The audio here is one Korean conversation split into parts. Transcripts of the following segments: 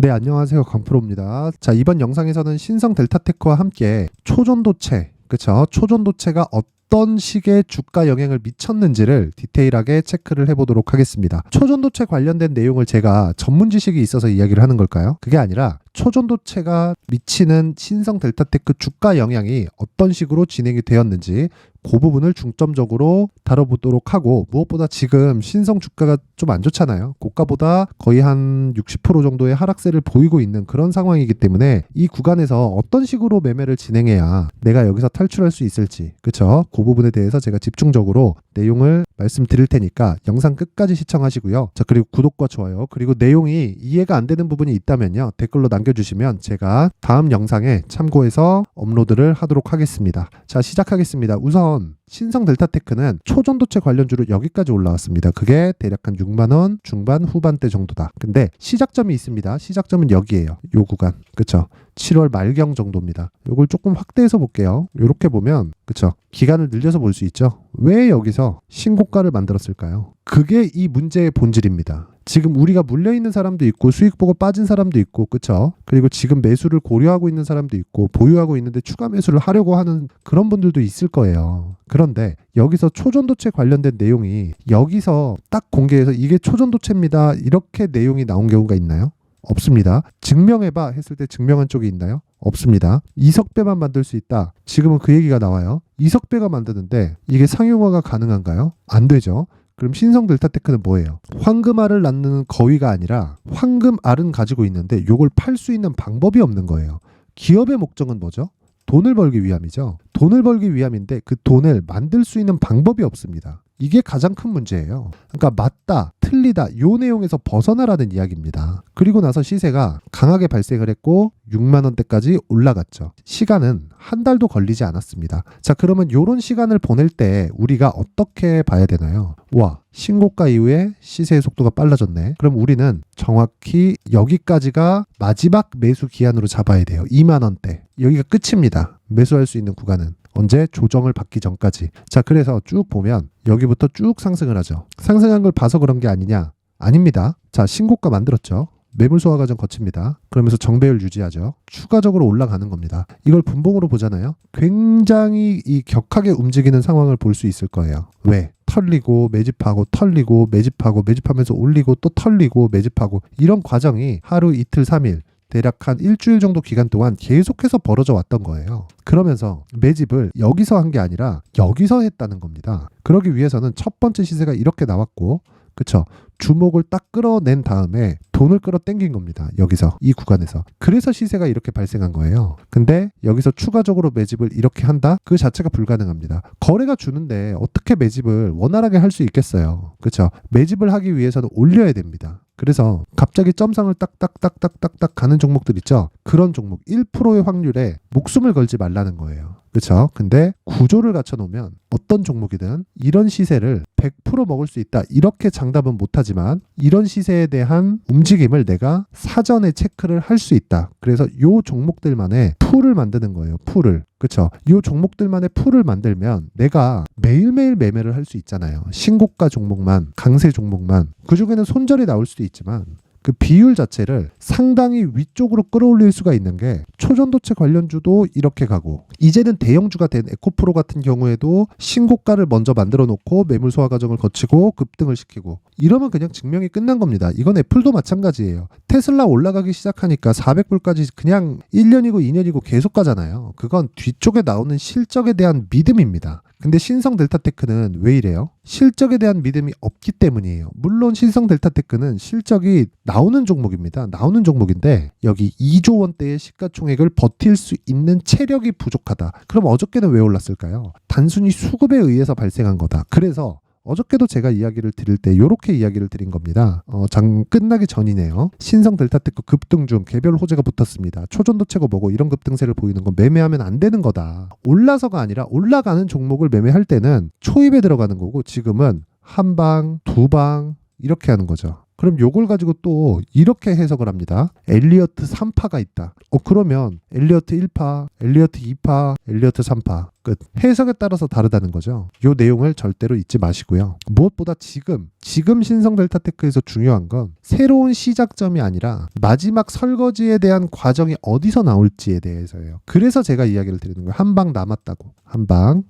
네, 안녕하세요. 강프로입니다. 자, 이번 영상에서는 신성 델타테크와 함께 초전도체, 그쵸? 초전도체가 어떤 식의 주가 영향을 미쳤는지를 디테일하게 체크를 해보도록 하겠습니다. 초전도체 관련된 내용을 제가 전문 지식이 있어서 이야기를 하는 걸까요? 그게 아니라 초전도체가 미치는 신성 델타테크 주가 영향이 어떤 식으로 진행이 되었는지 그 부분을 중점적으로 다뤄보도록 하고, 무엇보다 지금 신성 주가가 좀 안 좋잖아요. 고가보다 거의 한 60% 정도의 하락세를 보이고 있는 그런 상황이기 때문에 이 구간에서 어떤 식으로 매매를 진행해야 내가 여기서 탈출할 수 있을지, 그쵸? 그 부분에 대해서 제가 집중적으로 내용을 말씀드릴 테니까 영상 끝까지 시청하시고요. 자, 그리고 구독과 좋아요, 그리고 내용이 이해가 안 되는 부분이 있다면요, 댓글로 남겨주시면 제가 다음 영상에 참고해서 업로드를 하도록 하겠습니다. 자, 시작하겠습니다. 우선 신성 델타테크는 초전도체 관련주로 여기까지 올라왔습니다. 그게 대략 한 6만원 중반 후반대 정도다. 근데 시작점이 있습니다. 시작점은 여기에요. 요 구간. 그쵸? 7월 말경 정도입니다. 요걸 조금 확대해서 볼게요. 요렇게 보면, 그쵸? 기간을 늘려서 볼 수 있죠? 왜 여기서 신고가를 만들었을까요? 그게 이 문제의 본질입니다. 지금 우리가 물려있는 사람도 있고 수익 보고 빠진 사람도 있고, 그쵸? 그리고 지금 매수를 고려하고 있는 사람도 있고 보유하고 있는데 추가 매수를 하려고 하는 그런 분들도 있을 거예요. 그런데 여기서 초전도체 관련된 내용이 여기서 딱 공개해서 이게 초전도체입니다, 이렇게 내용이 나온 경우가 있나요? 없습니다. 증명해봐 했을 때 증명한 쪽이 있나요? 없습니다. 이석배만 만들 수 있다. 지금은 그 얘기가 나와요. 이석배가 만드는데 이게 상용화가 가능한가요? 안 되죠. 그럼 신성 델타테크는 뭐예요? 황금알을 낳는 거위가 아니라 황금알은 가지고 있는데 요걸 팔 수 있는 방법이 없는 거예요. 기업의 목적은 뭐죠? 돈을 벌기 위함이죠. 돈을 벌기 위함인데 그 돈을 만들 수 있는 방법이 없습니다. 이게 가장 큰 문제예요. 그러니까 맞다, 틀리다, 요 내용에서 벗어나라는 이야기입니다. 그리고 나서 시세가 강하게 발생을 했고 6만 원대까지 올라갔죠. 시간은 한 달도 걸리지 않았습니다. 자, 그러면 요런 시간을 보낼 때 우리가 어떻게 봐야 되나요? 와, 신고가 이후에 시세의 속도가 빨라졌네. 그럼 우리는 정확히 여기까지가 마지막 매수 기한으로 잡아야 돼요. 2만 원대. 여기가 끝입니다. 매수할 수 있는 구간은. 언제? 조정을 받기 전까지. 자, 그래서 쭉 보면 여기부터 쭉 상승을 하죠. 상승한 걸 봐서 그런 게 아니냐? 아닙니다. 자, 신고가 만들었죠. 매물 소화 과정 거칩니다. 그러면서 정배율 유지하죠. 추가적으로 올라가는 겁니다. 이걸 분봉으로 보잖아요. 굉장히 이 격하게 움직이는 상황을 볼 수 있을 거예요. 왜? 털리고 매집하고 털리고 매집하고 매집하면서 올리고 또 털리고 매집하고, 이런 과정이 하루 이틀 3일 대략 한 일주일 정도 기간 동안 계속해서 벌어져 왔던 거예요. 그러면서 매집을 여기서 한 게 아니라 여기서 했다는 겁니다. 그러기 위해서는 첫 번째 시세가 이렇게 나왔고, 그쵸? 주목을 딱 끌어낸 다음에 돈을 끌어 당긴 겁니다. 여기서, 이 구간에서. 그래서 시세가 이렇게 발생한 거예요. 근데 여기서 추가적으로 매집을 이렇게 한다? 그 자체가 불가능합니다. 거래가 주는데 어떻게 매집을 원활하게 할 수 있겠어요. 그쵸? 매집을 하기 위해서는 올려야 됩니다. 그래서 갑자기 점상을 딱딱딱딱딱딱 가는 종목들 있죠? 그런 종목 1%의 확률에 목숨을 걸지 말라는 거예요. 그렇죠? 근데 구조를 갖춰놓으면 어떤 종목이든 이런 시세를 100% 먹을 수 있다, 이렇게 장담은 못하지만 이런 시세에 대한 움직임을 내가 사전에 체크를 할 수 있다. 그래서 요 종목들만의 풀을 만드는 거예요. 풀을. 그렇죠? 요 종목들만의 풀을 만들면 내가 매일매일 매매를 할 수 있잖아요. 신고가 종목만, 강세 종목만. 그중에는 손절이 나올 수도 있지만 그 비율 자체를 상당히 위쪽으로 끌어올릴 수가 있는 게, 초전도체 관련주도 이렇게 가고, 이제는 대형주가 된 에코프로 같은 경우에도 신고가를 먼저 만들어 놓고 매물 소화 과정을 거치고 급등을 시키고, 이러면 그냥 증명이 끝난 겁니다. 이건 애플도 마찬가지예요. 테슬라 올라가기 시작하니까 400불까지 그냥 1년이고 2년이고 계속 가잖아요. 그건 뒤쪽에 나오는 실적에 대한 믿음입니다. 근데 신성 델타테크는 왜 이래요? 실적에 대한 믿음이 없기 때문이에요. 물론 신성 델타테크는 실적이 나오는 종목입니다. 나오는 종목인데 여기 2조 원대의 시가총액을 버틸 수 있는 체력이 부족하다. 그럼 어저께는 왜 올랐을까요? 단순히 수급에 의해서 발생한 거다. 그래서 어저께도 제가 이야기를 드릴 때 이렇게 이야기를 드린 겁니다. 장 끝나기 전이네요. 신성 델타테크 급등 중 개별 호재가 붙었습니다. 초전도체고 뭐고 이런 급등세를 보이는 건 매매하면 안 되는 거다. 올라서가 아니라 올라가는 종목을 매매할 때는 초입에 들어가는 거고, 지금은 한 방, 두 방 이렇게 하는 거죠. 그럼 요걸 가지고 또 이렇게 해석을 합니다. 엘리어트 3파가 있다. 그러면 엘리어트 1파, 엘리어트 2파, 엘리어트 3파 끝. 해석에 따라서 다르다는 거죠. 요 내용을 절대로 잊지 마시고요. 무엇보다 지금 신성 델타테크에서 중요한 건 새로운 시작점이 아니라 마지막 설거지에 대한 과정이 어디서 나올지에 대해서예요. 그래서 제가 이야기를 드리는 거예요. 한 방 남았다고. 한 방.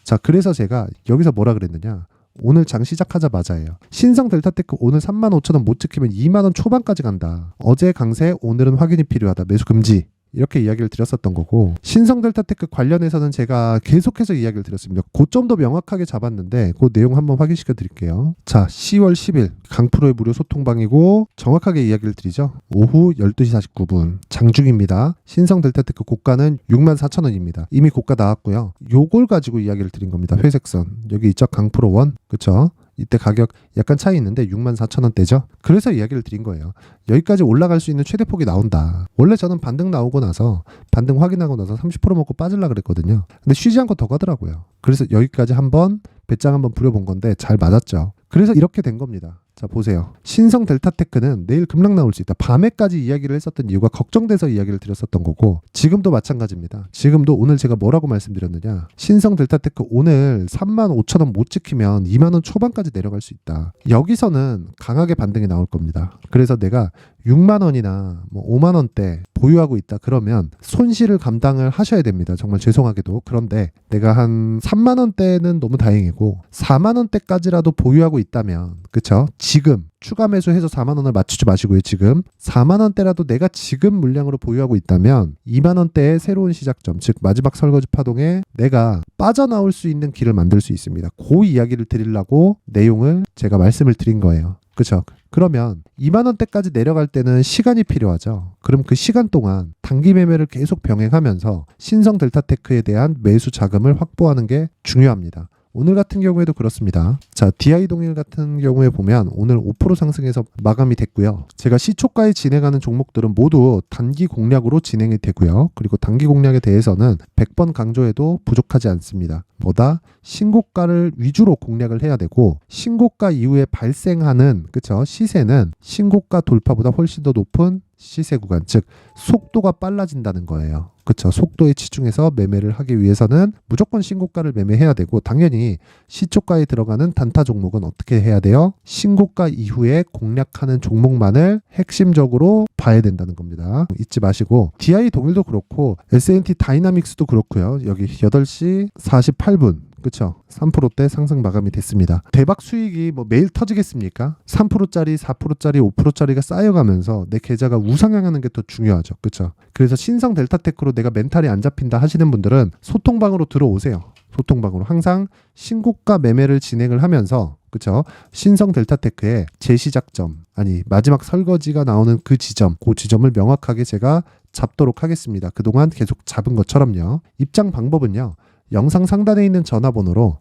자, 그래서 제가 여기서 뭐라 그랬느냐. 오늘 장 시작하자마자예요. 신성 델타테크 오늘 35,000원 못 지키면 2만원 초반까지 간다. 어제 강세, 오늘은 확인이 필요하다. 매수 금지. 이렇게 이야기를 드렸었던 거고, 신성 델타테크 관련해서는 제가 계속해서 이야기를 드렸습니다. 고점도 명확하게 잡았는데 그 내용 한번 확인시켜 드릴게요. 자, 10월 10일 강프로의 무료 소통방이고 정확하게 이야기를 드리죠. 오후 12시 49분 장중입니다. 신성 델타테크 고가는 64,000원입니다. 이미 고가 나왔고요. 요걸 가지고 이야기를 드린 겁니다. 회색선 여기 있죠. 강프로 원, 그쵸? 이때 가격 약간 차이 있는데 64,000원대죠. 그래서 이야기를 드린 거예요. 여기까지 올라갈 수 있는 최대폭이 나온다. 원래 저는 반등 나오고 나서 반등 확인하고 나서 30% 먹고 빠질라 그랬거든요. 근데 쉬지 않고 더 가더라고요. 그래서 여기까지 한번 배짱 한번 부려본 건데 잘 맞았죠. 그래서 이렇게 된 겁니다. 자, 보세요. 신성 델타테크는 내일 급락 나올 수 있다. 밤에까지 이야기를 했었던 이유가 걱정돼서 이야기를 드렸었던 거고, 지금도 마찬가지입니다. 지금도 오늘 제가 뭐라고 말씀드렸느냐. 신성 델타테크 오늘 35,000원 못 지키면 2만원 초반까지 내려갈 수 있다. 여기서는 강하게 반등이 나올 겁니다. 그래서 내가 6만원이나 5만원대 보유하고 있다 그러면 손실을 감당을 하셔야 됩니다. 정말 죄송하게도. 그런데 내가 한 3만원대는 너무 다행이고 4만원대까지라도 보유하고 있다면, 그쵸? 지금 추가 매수해서 4만원을 맞추지 마시고요. 지금 4만원대라도 내가 지금 물량으로 보유하고 있다면 2만원대의 새로운 시작점, 즉 마지막 설거지 파동에 내가 빠져나올 수 있는 길을 만들 수 있습니다. 그 이야기를 드리려고 내용을 제가 말씀을 드린 거예요. 그렇죠? 그러면 2만원대까지 내려갈 때는 시간이 필요하죠. 그럼 그 시간 동안 단기 매매를 계속 병행하면서 신성 델타테크에 대한 매수 자금을 확보하는 게 중요합니다. 오늘 같은 경우에도 그렇습니다. 자, DI 동일 같은 경우에 보면 오늘 5% 상승해서 마감이 됐고요. 제가 시초가에 진행하는 종목들은 모두 단기 공략으로 진행이 되고요. 그리고 단기 공략에 대해서는 100번 강조해도 부족하지 않습니다. 뭐다? 신고가를 위주로 공략을 해야 되고, 신고가 이후에 발생하는, 그쵸? 시세는 신고가 돌파보다 훨씬 더 높은 시세 구간, 즉 속도가 빨라진다는 거예요. 그렇죠. 속도에 치중해서 매매를 하기 위해서는 무조건 신고가를 매매해야 되고, 당연히 시초가에 들어가는 단타 종목은 어떻게 해야 돼요? 신고가 이후에 공략하는 종목만을 핵심적으로 봐야 된다는 겁니다. 잊지 마시고, DI 동일도 그렇고 S&T 다이나믹스도 그렇고요. 여기 8시 48분 그쵸? 3%대 상승 마감이 됐습니다. 대박 수익이 매일 터지겠습니까? 3%짜리, 4%짜리, 5%짜리가 쌓여가면서 내 계좌가 우상향하는 게 더 중요하죠. 그쵸? 그래서 신성 델타테크로 내가 멘탈이 안 잡힌다 하시는 분들은 소통방으로 들어오세요. 소통방으로 항상 신고가 매매를 진행을 하면서, 그쵸? 신성 델타테크의 재시작점, 아니 마지막 설거지가 나오는 그 지점을 명확하게 제가 잡도록 하겠습니다. 그동안 계속 잡은 것처럼요. 입장 방법은요. 영상 상단에 있는 전화번호로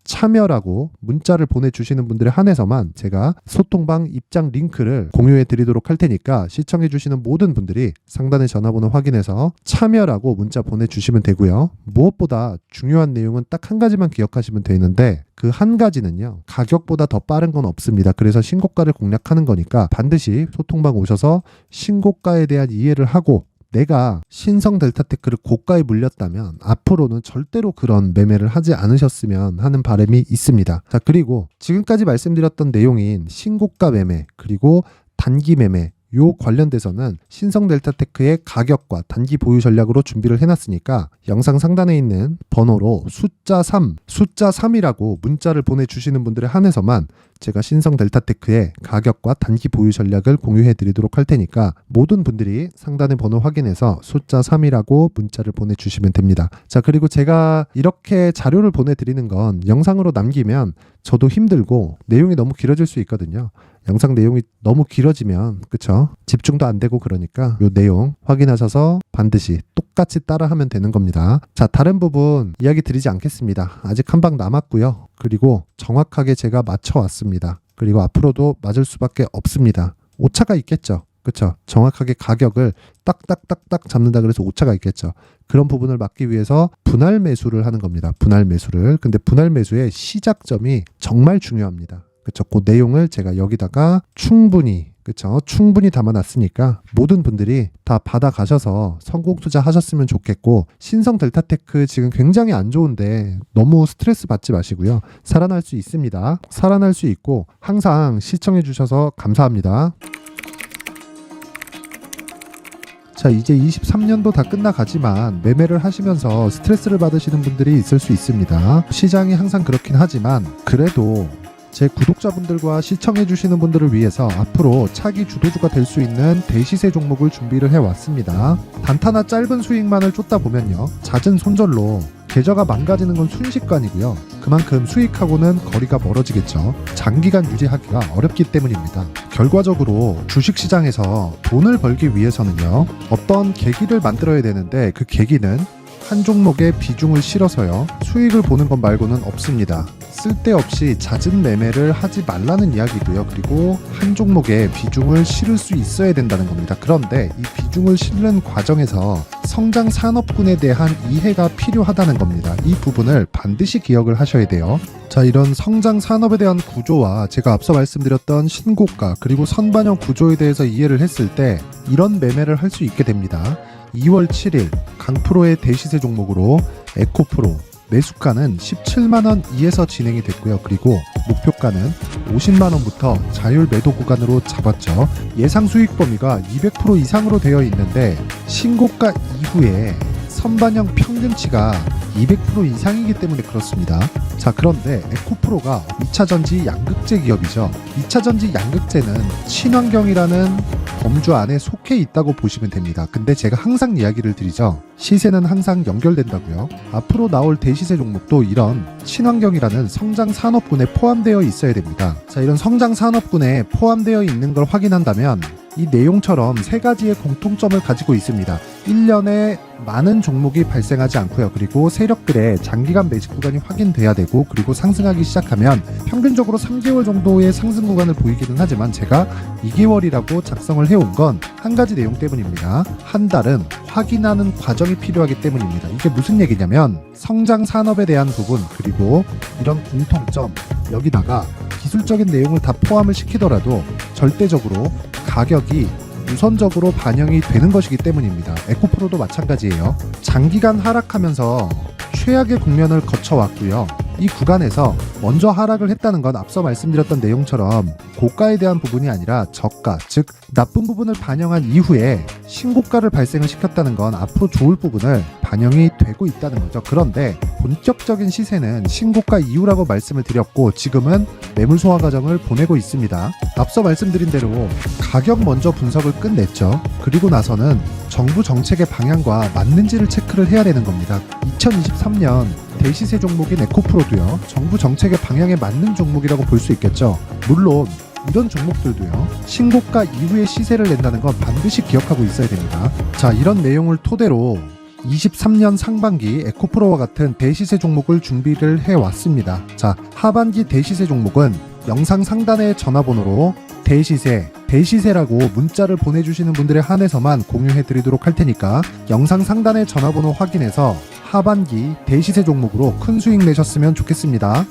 참여라고 문자를 보내주시는 분들에 한해서만 제가 소통방 입장 링크를 공유해 드리도록 할 테니까, 시청해 주시는 모든 분들이 상단의 전화번호 확인해서 참여라고 문자 보내주시면 되고요. 무엇보다 중요한 내용은 딱 한 가지만 기억하시면 되는데, 그 한 가지는요, 가격보다 더 빠른 건 없습니다. 그래서 신고가를 공략하는 거니까 반드시 소통방 오셔서 신고가에 대한 이해를 하고, 내가 신성 델타테크를 고가에 물렸다면 앞으로는 절대로 그런 매매를 하지 않으셨으면 하는 바람이 있습니다. 자, 그리고 지금까지 말씀드렸던 내용인 신고가 매매 그리고 단기 매매, 요 관련돼서는 신성 델타테크의 가격과 단기 보유 전략으로 준비를 해놨으니까 영상 상단에 있는 번호로 숫자 3이라고 문자를 보내주시는 분들에 한해서만 제가 신성 델타테크의 가격과 단기 보유 전략을 공유해 드리도록 할 테니까 모든 분들이 상단의 번호 확인해서 숫자 3이라고 문자를 보내주시면 됩니다. 자, 그리고 제가 이렇게 자료를 보내드리는 건 영상으로 남기면 저도 힘들고 내용이 너무 길어질 수 있거든요. 영상 내용이 너무 길어지면, 그쵸? 집중도 안 되고, 그러니까 요 내용 확인하셔서 반드시 똑같이 따라하면 되는 겁니다. 자, 다른 부분 이야기 드리지 않겠습니다. 아직 한 방 남았고요. 그리고 정확하게 제가 맞춰왔습니다. 그리고 앞으로도 맞을 수밖에 없습니다. 오차가 있겠죠. 그쵸? 정확하게 가격을 딱딱딱딱 잡는다 그래서 오차가 있겠죠. 그런 부분을 막기 위해서 분할 매수를 하는 겁니다. 분할 매수를. 근데 분할 매수의 시작점이 정말 중요합니다. 그쵸? 그 내용을 제가 여기다가 충분히 담아놨으니까 모든 분들이 다 받아가셔서 성공 투자하셨으면 좋겠고, 신성 델타테크 지금 굉장히 안 좋은데 너무 스트레스 받지 마시고요. 살아날 수 있습니다. 살아날 수 있고 항상 시청해 주셔서 감사합니다. 자, 이제 23년도 다 끝나가지만 매매를 하시면서 스트레스를 받으시는 분들이 있을 수 있습니다. 시장이 항상 그렇긴 하지만 그래도 제 구독자분들과 시청해주시는 분들을 위해서 앞으로 차기 주도주가 될 수 있는 대시세 종목을 준비를 해왔습니다. 단타나 짧은 수익만을 쫓다 보면요, 잦은 손절로 계좌가 망가지는 건 순식간이고요. 그만큼 수익하고는 거리가 멀어지겠죠. 장기간 유지하기가 어렵기 때문입니다. 결과적으로 주식시장에서 돈을 벌기 위해서는요, 어떤 계기를 만들어야 되는데 그 계기는 한 종목에 비중을 실어서요, 수익을 보는 것 말고는 없습니다. 쓸데없이 잦은 매매를 하지 말라는 이야기고요. 그리고 한 종목에 비중을 실을 수 있어야 된다는 겁니다. 그런데 이 비중을 실는 과정에서 성장 산업군에 대한 이해가 필요하다는 겁니다. 이 부분을 반드시 기억을 하셔야 돼요. 자, 이런 성장 산업에 대한 구조와 제가 앞서 말씀드렸던 신고가 그리고 선반영 구조에 대해서 이해를 했을 때 이런 매매를 할 수 있게 됩니다. 2월 7일 강프로의 대시세 종목으로 에코프로 매수가는 17만원 이에서 진행이 됐고요. 그리고 목표가는 50만원부터 자율 매도 구간으로 잡았죠. 예상 수익 범위가 200% 이상으로 되어 있는데 신고가 이후에 선반영 평균치가 200% 이상이기 때문에 그렇습니다. 자, 그런데 에코프로가 2차전지 양극재 기업이죠. 2차전지 양극재는 친환경이라는 범주 안에 속해 있다고 보시면 됩니다. 근데 제가 항상 이야기를 드리죠. 시세는 항상 연결된다고요. 앞으로 나올 대시세 종목도 이런 친환경이라는 성장 산업군에 포함되어 있어야 됩니다. 자, 이런 성장 산업군에 포함되어 있는 걸 확인한다면 이 내용처럼 세 가지의 공통점을 가지고 있습니다. 1년에 많은 종목이 발생하지 않고요. 그리고 세력들의 장기간 매집 구간이 확인돼야 되고, 그리고 상승하기 시작하면 평균적으로 3개월 정도의 상승 구간을 보이기는 하지만 제가 2개월이라고 작성을 해온 건 한 가지 내용 때문입니다. 한 달은 확인하는 과정이 필요하기 때문입니다. 이게 무슨 얘기냐면 성장 산업에 대한 부분 그리고 이런 공통점, 여기다가 기술적인 내용을 다 포함을 시키더라도 절대적으로 가격이 우선적으로 반영이 되는 것이기 때문입니다. 에코프로도 마찬가지예요. 장기간 하락하면서 최악의 국면을 거쳐왔고요. 이 구간에서 먼저 하락을 했다는 건 앞서 말씀드렸던 내용처럼 고가에 대한 부분이 아니라 저가, 즉 나쁜 부분을 반영한 이후에 신고가를 발생을 시켰다는 건 앞으로 좋을 부분을 반영이 되고 있다는 거죠. 그런데 본격적인 시세는 신고가 이후라고 말씀을 드렸고 지금은 매물 소화 과정을 보내고 있습니다. 앞서 말씀드린 대로 가격 먼저 분석을 끝냈죠. 그리고 나서는 정부 정책의 방향과 맞는지를 체크를 해야 되는 겁니다. 2023년 대시세 종목인 에코프로도요, 정부 정책의 방향에 맞는 종목이라고 볼 수 있겠죠. 물론 이런 종목들도요, 신고가 이후에 시세를 낸다는 건 반드시 기억하고 있어야 됩니다. 자, 이런 내용을 토대로 23년 상반기 에코프로와 같은 대시세 종목을 준비를 해왔습니다. 자, 하반기 대시세 종목은 영상 상단의 전화번호로 대시세라고 문자를 보내주시는 분들에 한해서만 공유해드리도록 할 테니까 영상 상단의 전화번호 확인해서 하반기 대시세 종목으로 큰 수익 내셨으면 좋겠습니다.